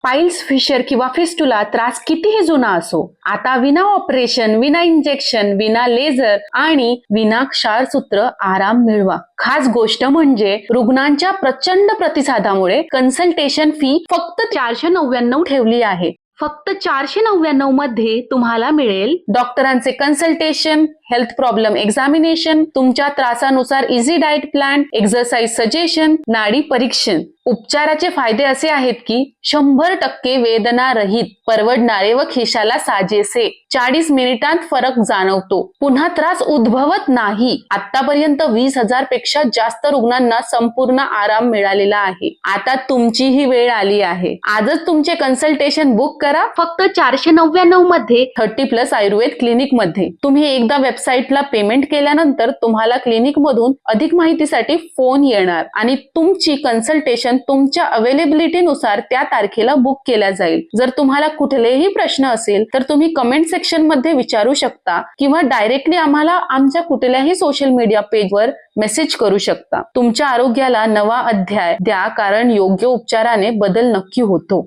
Piles, fissure किंवा fistula त्रास कितीही जुना असो, आता विना ऑपरेशन, विना इंजेक्शन, विना लेझर आणि विना क्षारसूत्र आराम मिळवा. खास गोष्ट म्हणजे रुग्णांच्या प्रचंड प्रतिसादामुळे कन्सल्टेशन फी फक्त 499 ठेवली आहे. फक्त 499 मध्ये तुम्हाला मिळेल डॉक्टरांचे कन्सल्टेशन, हेल्थ प्रॉब्लेम एक्झामिनेशन, तुमच्या त्रासानुसार easy diet plan, exercise suggestion, नाडी परीक्षण. उपचाराचे फायदे असे आहेत की 100% वेदना रहित, परवडणारे व खिशाला साजेसे. 40 मिनिटांत फरक जाणवतो, पुन्हा त्रास उद्भवत नाही. आतापर्यंत 20,000 पेक्षा जास्त रुग्णांना संपूर्ण आराम मिळालेला आहे. आता तुमची ही वेळ आली आहे. आजच तुमचे कन्सल्टेशन बुक करा फक्त 499 मध्ये 30+ आयुर्वेद क्लिनिक मध्ये. तुम्ही एकदा वेबसाईटला पेमेंट केल्यानंतर तुम्हाला क्लिनिक मधून अधिक माहितीसाठी फोन येणार आणि तुमची कन्सल्टेशन तुमच्या अवेलेबिलिटी नुसार त्या तारखेला बुक केल्या जाईल. जर तुम्हाला कुठलेही प्रश्न असेल तर तुम्ही कमेंट सेक्शन मध्ये विचारू शकता किंवा डायरेक्टली आम्हाला आमच्या कुठल्याही सोशल मीडिया पेजवर मेसेज करू शकता. तुमच्या आरोग्याला नवा अध्याय द्या, कारण योग्य उपचाराने बदल नक्की होतो.